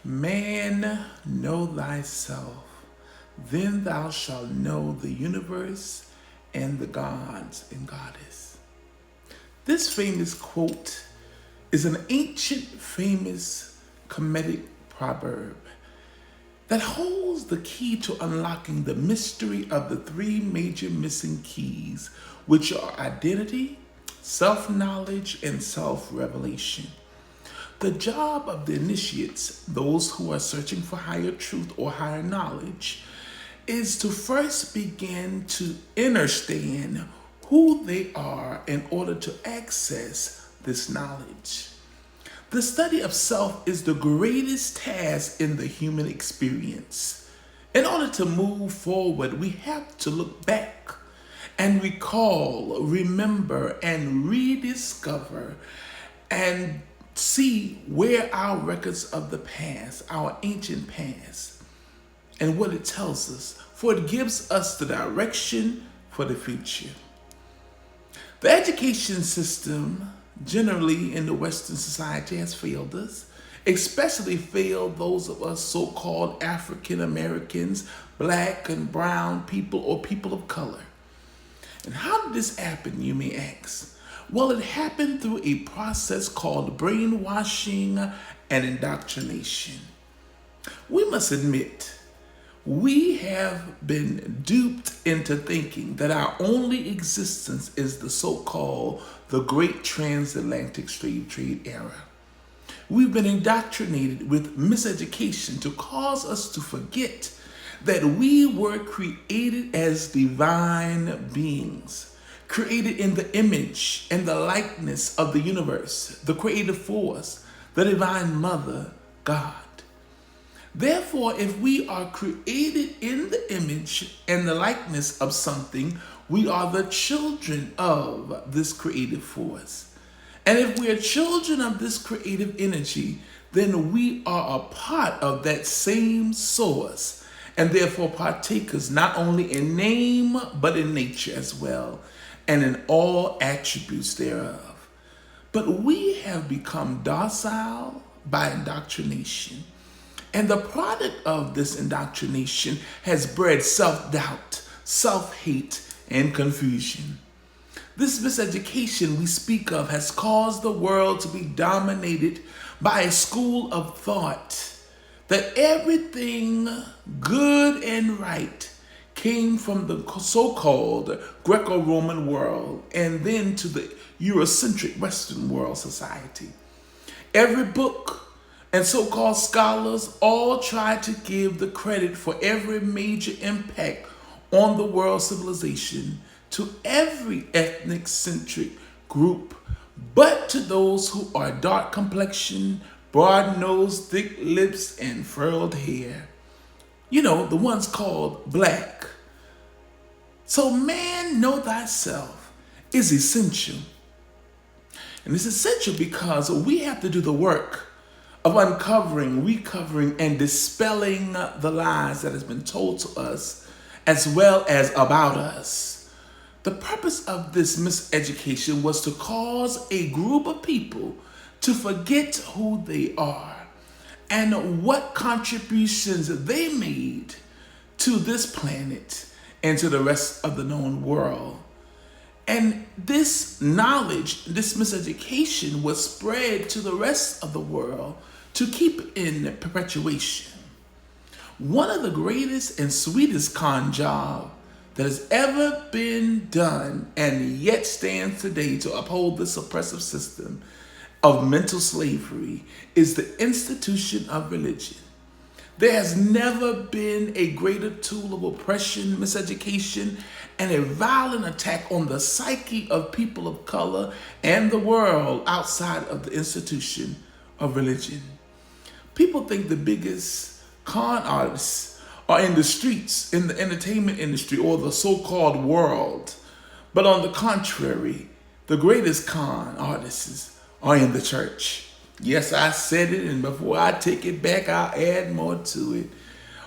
Man, know thyself, then thou shalt know the universe and the gods and goddess. This famous quote is an ancient, famous Kemetic proverb that holds the key to unlocking the mystery of the three major missing keys, which are identity, self knowledge, and self revelation. The job of the initiates, those who are searching for higher truth or higher knowledge, is to first begin to understand who they are in order to access this knowledge. The study of self is the greatest task in the human experience. In order to move forward, we have to look back and recall, remember, and rediscover and see where our records of the past, our ancient past, and what it tells us, for it gives us the direction for the future. The education system generally in the Western society has failed us, especially failed those of us so-called African Americans, black and brown people, or people of color. And how did this happen, you may ask? Well, it happened through a process called brainwashing and indoctrination. We must admit, we have been duped into thinking that our only existence is the so-called the Great Transatlantic Slave Trade era. We've been indoctrinated with miseducation to cause us to forget that we were created as divine beings, created in the image and the likeness of the universe, the creative force, the divine mother, God. Therefore, if we are created in the image and the likeness of something, we are the children of this creative force. And if we are children of this creative energy, then we are a part of that same source, and therefore partakers not only in name, but in nature as well, and in all attributes thereof. But we have become docile by indoctrination. And the product of this indoctrination has bred self-doubt, self-hate, and confusion. This miseducation we speak of has caused the world to be dominated by a school of thought that everything good and right came from the so-called Greco-Roman world and then to the Eurocentric Western world society. Every book and so-called scholars all try to give the credit for every major impact on the world civilization to every ethnic-centric group, but to those who are dark complexion, broad nose, thick lips, and furrowed hair. You know, the ones called black. So man, know thyself is essential. And it's essential because we have to do the work of uncovering, recovering, and dispelling the lies that has been told to us as well as about us. The purpose of this miseducation was to cause a group of people to forget who they are and what contributions they made to this planet and to the rest of the known world. And this knowledge, this miseducation was spread to the rest of the world to keep in perpetuation. One of the greatest and sweetest con job that has ever been done and yet stands today to uphold this oppressive system of mental slavery is the institution of religion. There has never been a greater tool of oppression, miseducation, and a violent attack on the psyche of people of color and the world outside of the institution of religion. People think the biggest con artists are in the streets, in the entertainment industry, or the so-called world. But on the contrary, the greatest con artists are in the church. Yes, I said it, and before I take it back, I'll add more to it.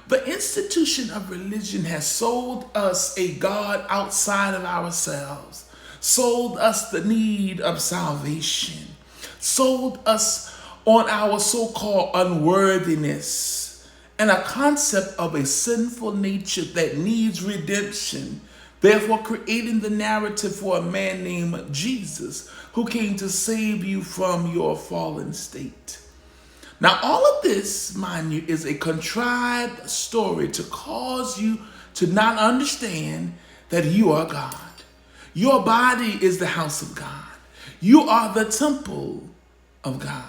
The institution of religion has sold us a God outside of ourselves, sold us the need of salvation, sold us on our so-called unworthiness and a concept of a sinful nature that needs redemption, therefore creating the narrative for a man named Jesus who came to save you from your fallen state. Now, all of this, mind you, is a contrived story to cause you to not understand that you are God. Your body is the house of God. You are the temple of God.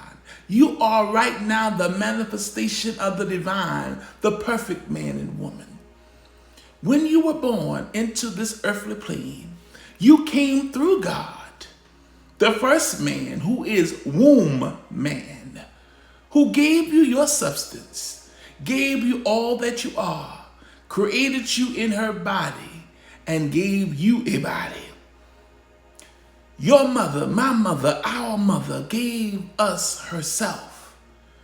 You are right now the manifestation of the divine, the perfect man and woman. When you were born into this earthly plane, you came through God, the first man who is womb man, who gave you your substance, gave you all that you are, created you in her body, and gave you a body. Your mother, my mother, our mother gave us herself.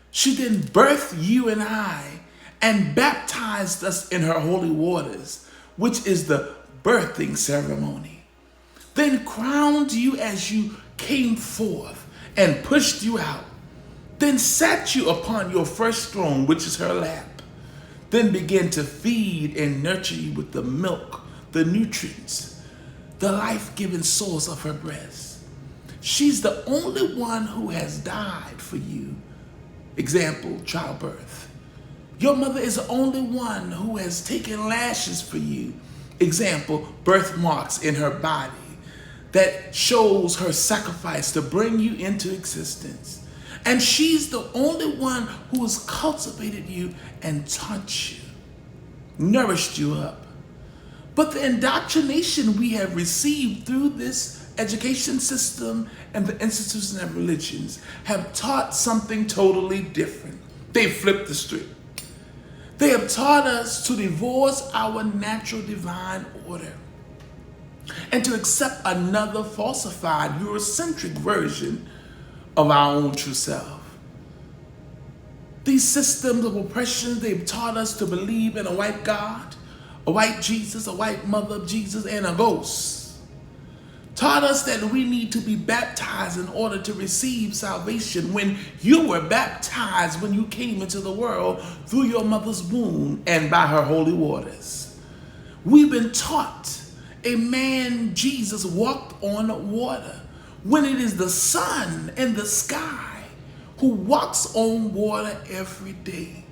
She then birthed you and I and baptized us in her holy waters, which is the birthing ceremony. Then crowned you as you came forth and pushed you out. Then sat you upon your first throne, which is her lap. Then began to feed and nurture you with the milk, the nutrients, the life-giving source of her breast. She's the only one who has died for you. Example, childbirth. Your mother is the only one who has taken lashes for you. Example, birthmarks in her body that shows her sacrifice to bring you into existence. And she's the only one who has cultivated you and taught you, nourished you up. But the indoctrination we have received through this education system and the institutions and religions have taught something totally different. They flipped the script. They have taught us to divorce our natural divine order and to accept another falsified Eurocentric version of our own true self. These systems of oppression, they've taught us to believe in a white God, a white Jesus, a white mother of Jesus, and a ghost. Taught us that we need to be baptized in order to receive salvation when you were baptized when you came into the world through your mother's womb and by her holy waters. We've been taught a man, Jesus, walked on water when it is the sun in the sky who walks on water every day.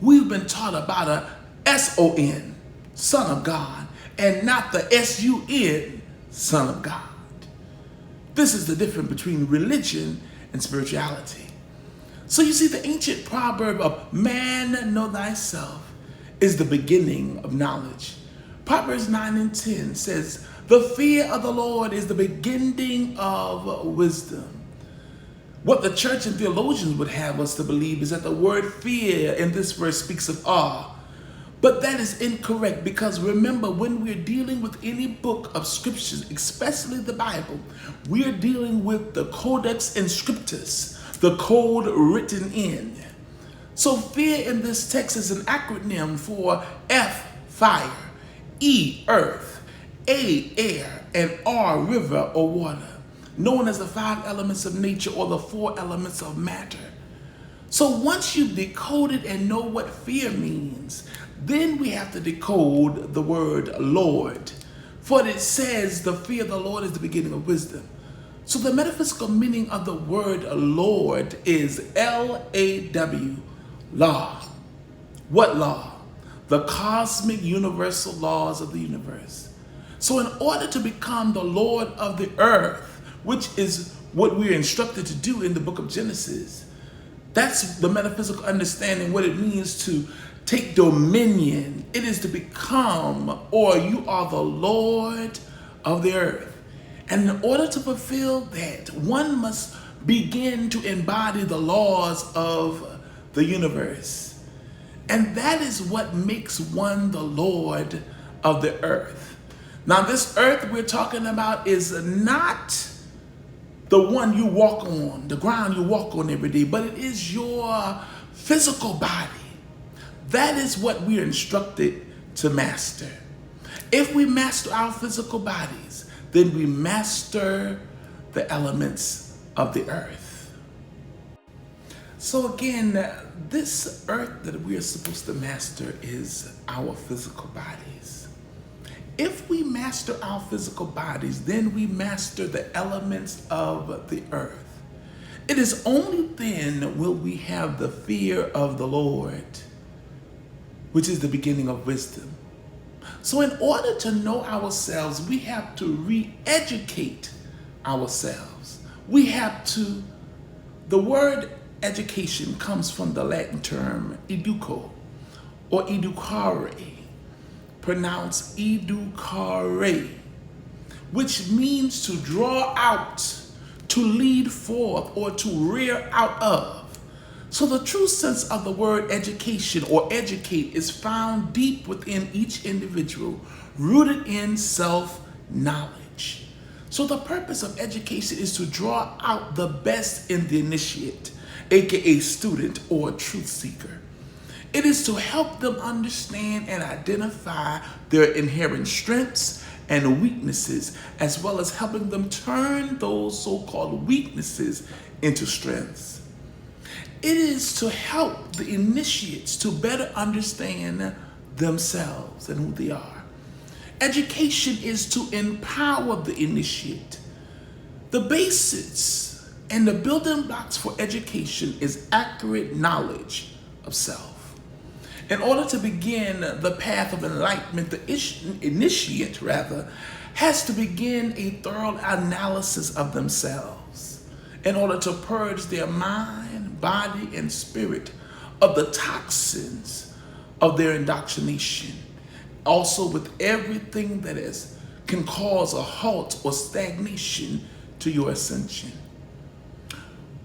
We've been taught about a S-O-N, Son of God, and not the S-U-N, Son of God. This is the difference between religion and spirituality. So you see, the ancient proverb of man know thyself is the beginning of knowledge. Proverbs 9 and 10 says, the fear of the Lord is the beginning of wisdom. What the church and theologians would have us to believe is that the word fear in this verse speaks of awe. But that is incorrect, because remember, when we're dealing with any book of scriptures, especially the Bible, we're dealing with the Codex Inscriptus, the code written in. So fear in this text is an acronym for F, fire, E, earth, A, air, and R, river or water, known as the 5 elements of nature or the 4 elements of matter. So once you've decoded and know what fear means, then we have to decode the word Lord. For it says the fear of the Lord is the beginning of wisdom. So the metaphysical meaning of the word Lord is L-A-W, law. What law? The cosmic universal laws of the universe. So in order to become the Lord of the earth, which is what we're instructed to do in the book of Genesis, that's the metaphysical understanding, what it means to take dominion. It is to become, or you are the Lord of the earth. And in order to fulfill that, one must begin to embody the laws of the universe. And that is what makes one the Lord of the earth. Now, this earth we're talking about is not the one you walk on, the ground you walk on every day, but it is your physical body. That is what we are instructed to master. If we master our physical bodies, then we master the elements of the earth. So again, this earth that we are supposed to master is our physical bodies. If we master our physical bodies, then we master the elements of the earth. It is only then will we have the fear of the Lord, which is the beginning of wisdom. So in order to know ourselves, we have to re-educate ourselves. The word education comes from the Latin term educo or educare, pronounced educare, which means to draw out, to lead forth, or to rear out of. So the true sense of the word education or educate is found deep within each individual, rooted in self-knowledge. So the purpose of education is to draw out the best in the initiate, aka student or truth seeker. It is to help them understand and identify their inherent strengths and weaknesses, as well as helping them turn those so-called weaknesses into strengths. It is to help the initiates to better understand themselves and who they are. Education is to empower the initiate. The basics and the building blocks for education is accurate knowledge of self. In order to begin the path of enlightenment, the initiate has to begin a thorough analysis of themselves in order to purge their mind, body, and spirit of the toxins of their indoctrination. Also with everything that can cause a halt or stagnation to your ascension.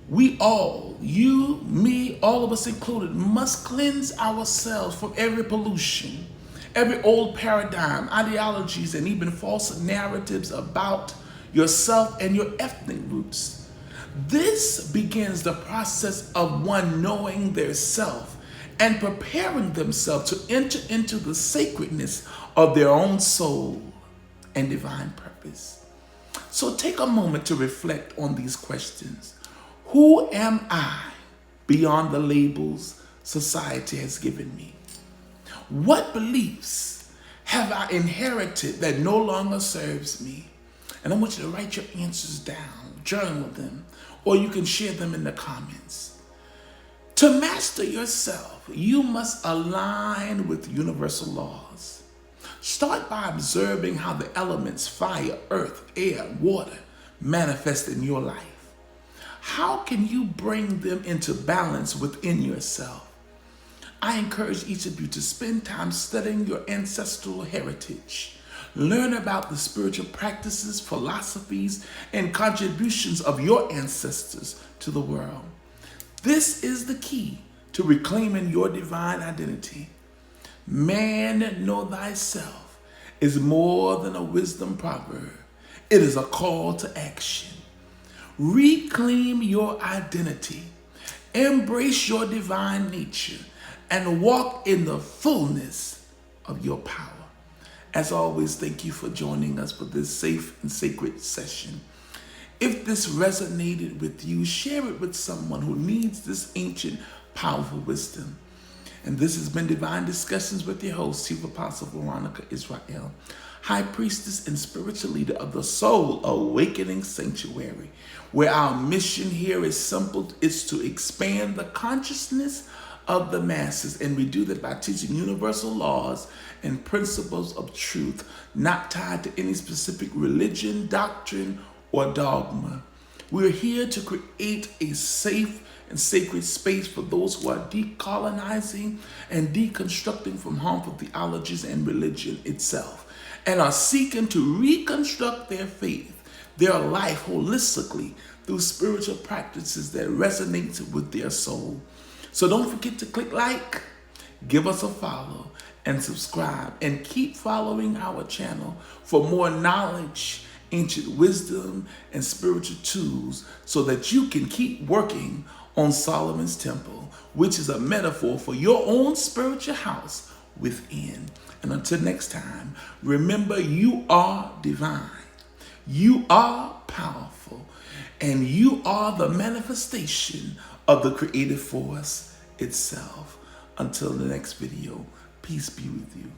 We all, you, me, all of us included, must cleanse ourselves from every pollution, every old paradigm, ideologies, and even false narratives about yourself and your ethnic roots. This begins the process of one knowing their self and preparing themselves to enter into the sacredness of their own soul and divine purpose. So take a moment to reflect on these questions. Who am I beyond the labels society has given me? What beliefs have I inherited that no longer serves me? And I want you to write your answers down, journal them, or you can share them in the comments. To master yourself, you must align with universal laws. Start by observing how the elements, fire, earth, air, water, manifest in your life. How can you bring them into balance within yourself? I encourage each of you to spend time studying your ancestral heritage. Learn about the spiritual practices, philosophies, and contributions of your ancestors to the world. This is the key to reclaiming your divine identity. Man, know thyself is more than a wisdom proverb. It is a call to action. Reclaim your identity, embrace your divine nature, and walk in the fullness of your power. As always, thank you for joining us for this safe and sacred session. If this resonated with you, share it with someone who needs this ancient, powerful wisdom. And this has been Divine Discussions with your host, Chief Apostle Veronica Yisrael, High Priestess and Spiritual Leader of the Soul Awakening Sanctuary, where our mission here is simple, is to expand the consciousness of the masses, and we do that by teaching universal laws and principles of truth, not tied to any specific religion, doctrine, or dogma. We're here to create a safe and sacred space for those who are decolonizing and deconstructing from harmful theologies and religion itself, and are seeking to reconstruct their faith, their life holistically through spiritual practices that resonate with their soul. So don't forget to click like, give us a follow, and subscribe, and keep following our channel for more knowledge, ancient wisdom, and spiritual tools so that you can keep working on Solomon's temple, which is a metaphor for your own spiritual house within. And until next time, remember, you are divine, you are powerful, and you are the manifestation of the creative force itself. Until the next video, peace be with you.